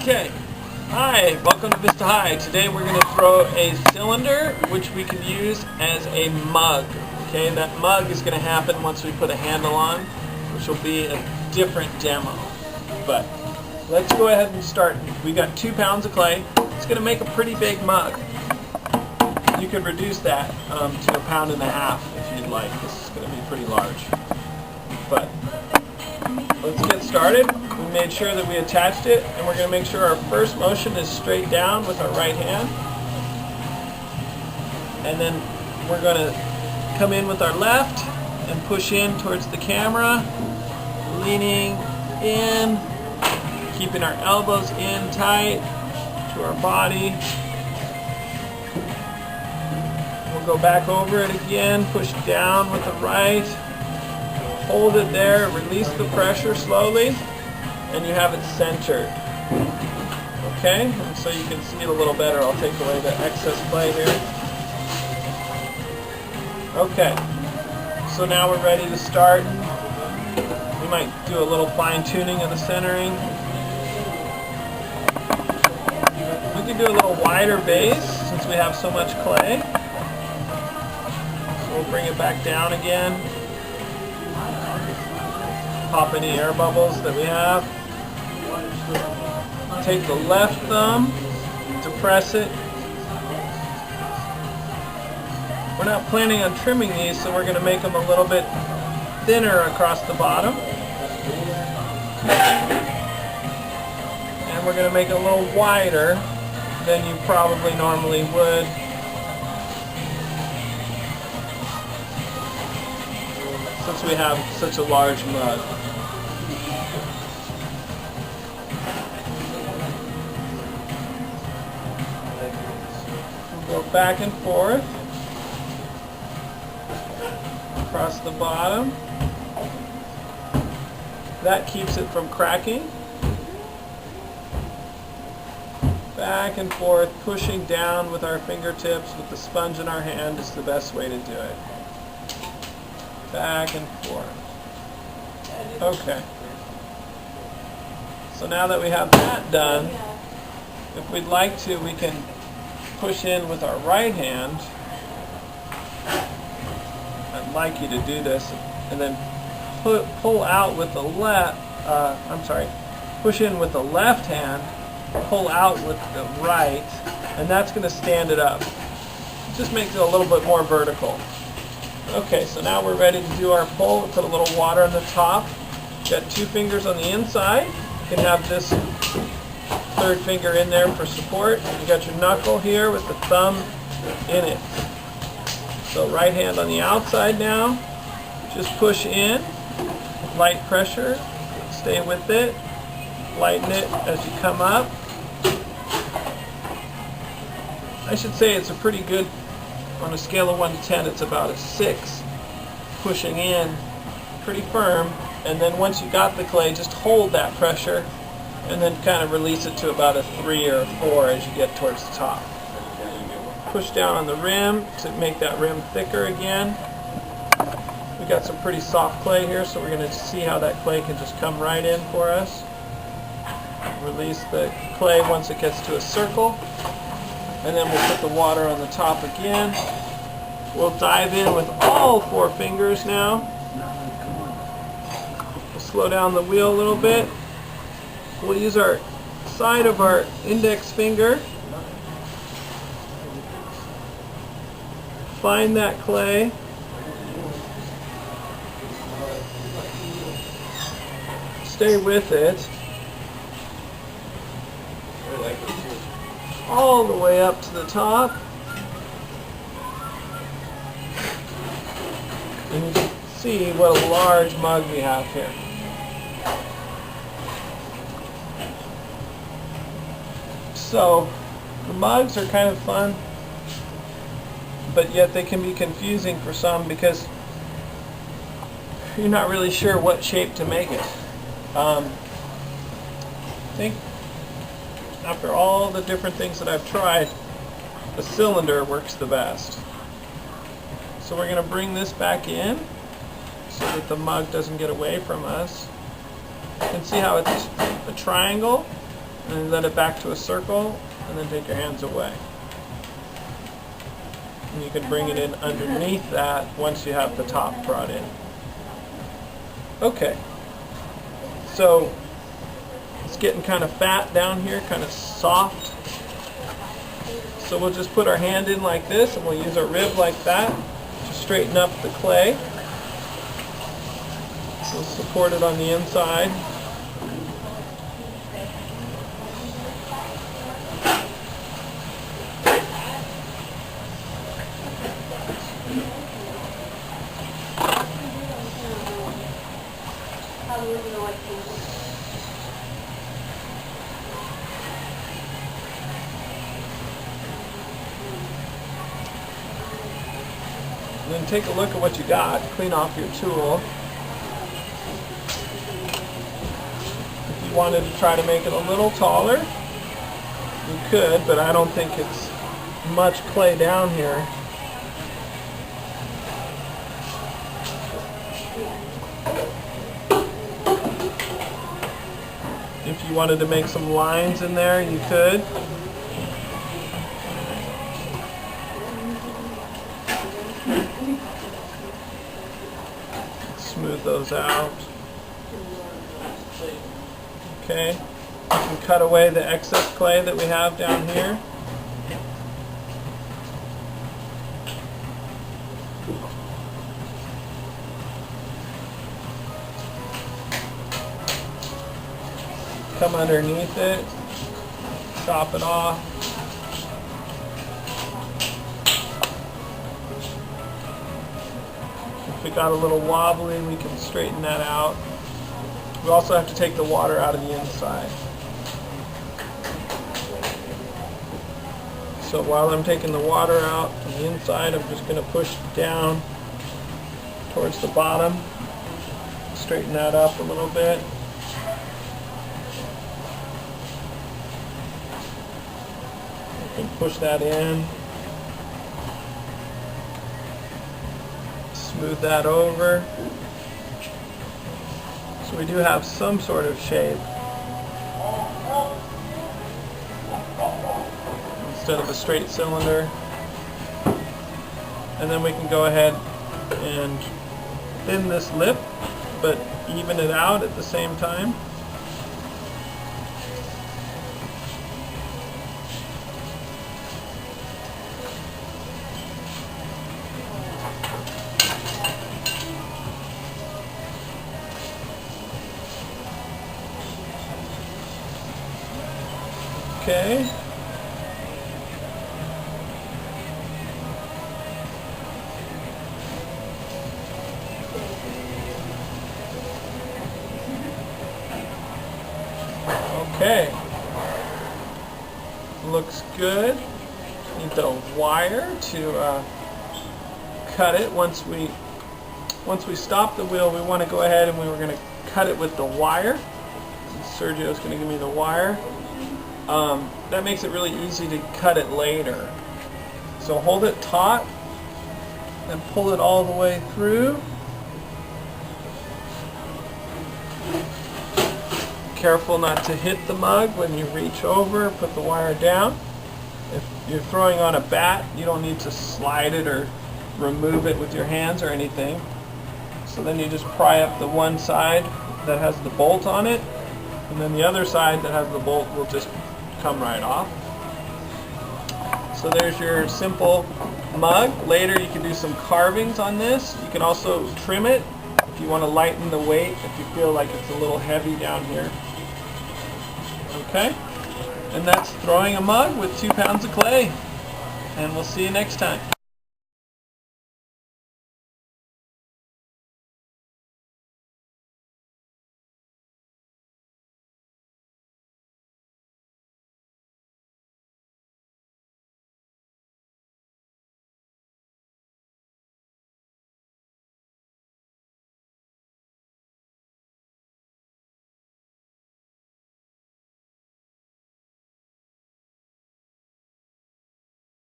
Okay, hi, welcome to Vista High. Today we're going to throw a cylinder which we can use as a mug. Okay, that mug is going to happen once we put a handle on, which will be a different demo. But let's go ahead and start. We got 2 pounds of clay. It's going to make a pretty big mug. You could reduce that to 1.5 pounds if you'd like. This is going to be pretty large. But let's get started. We made sure that we attached it, and we're going to make sure our first motion is straight down with our right hand. And then we're going to come in with our left and push in towards the camera, leaning in, keeping our elbows in tight to our body. We'll go back over it again, push down with the right. Hold it there, release the pressure slowly, and you have it centered. Okay, and so you can see it a little better. I'll take away the excess clay here. Okay, so now we're ready to start. We might do a little fine tuning of the centering. We can do a little wider base since we have so much clay. So we'll bring it back down again. Pop any air bubbles that we have. Take the left thumb, depress it. We're not planning on trimming these, so we're going to make them a little bit thinner across the bottom. And we're going to make it a little wider than you probably normally would. Since we have such a large mug. We'll go back and forth across the bottom. That keeps it from cracking. Back and forth, pushing down with our fingertips with the sponge in our hand is the best way to do it. Back and forth. Okay. So now that we have that done, if we'd like to, we can push in with our right hand. I'd like you to do this, and then pull out with the left. Push in with the left hand, pull out with the right, and that's going to stand it up. Just makes it a little bit more vertical. Okay, so now we're ready to do our pull. We'll put a little water on the top. Got 2 fingers on the inside. You can have this 3rd finger in there for support. You got your knuckle here with the thumb in it. So right hand on the outside now. Just push in, light pressure, stay with it, lighten it as you come up. I should say it's a pretty good, on a scale of 1 to 10, it's about a 6. Pushing in pretty firm, and then once you got the clay, just hold that pressure and then kind of release it to about a 3 or a 4 as you get towards the top. Push down on the rim to make that rim thicker again. We got some pretty soft clay here, so we're going to see how that clay can just come right in for us. Release the clay once it gets to a circle. And then we'll put the water on the top again. We'll dive in with all 4 fingers now. We'll slow down the wheel a little bit. We'll use our side of our index finger. Find that clay. Stay with it. All the way up to the top. And you can see what a large mug we have here. So the mugs are kind of fun, but yet they can be confusing for some because you're not really sure what shape to make it. I think after all the different things that I've tried, the cylinder works the best. So we're going to bring this back in so that the mug doesn't get away from us. You can see how it's a triangle, and then let it back to a circle, and then take your hands away. And you can bring it in underneath that once you have the top brought in. Okay, so it's getting kind of fat down here, kind of soft. So we'll just put our hand in like this, and we'll use our rib like that to straighten up the clay. We'll support it on the inside. And then take a look at what you got. Clean off your tool. If you wanted to try to make it a little taller, you could, but I don't think it's much clay down here. If you wanted to make some lines in there, you could. Smooth those out. Okay. You can cut away the excess clay that we have down here. Come underneath it, chop it off. If it got a little wobbly, we can straighten that out. We also have to take the water out of the inside. So while I'm taking the water out from the inside, I'm just going to push down towards the bottom, straighten that up a little bit. And push that in, smooth that over. So we do have some sort of shape instead of a straight cylinder. And then we can go ahead and thin this lip, but even it out at the same time. Okay. Okay. Looks good. Need the wire to cut it. Once we stop the wheel, we want to go ahead and we're going to cut it with the wire. Sergio's going to give me the wire. That makes it really easy to cut it later. So hold it taut and pull it all the way through. Careful not to hit the mug when you reach over, put the wire down. If you're throwing on a bat, you don't need to slide it or remove it with your hands or anything. So then you just pry up the one side that has the bolt on it, and then the other side that has the bolt will just come right off. So there's your simple mug. Later you can do some carvings on this. You can also trim it if you want to lighten the weight, if you feel like it's a little heavy down here. Okay? And that's throwing a mug with 2 pounds of clay. And we'll see you next time.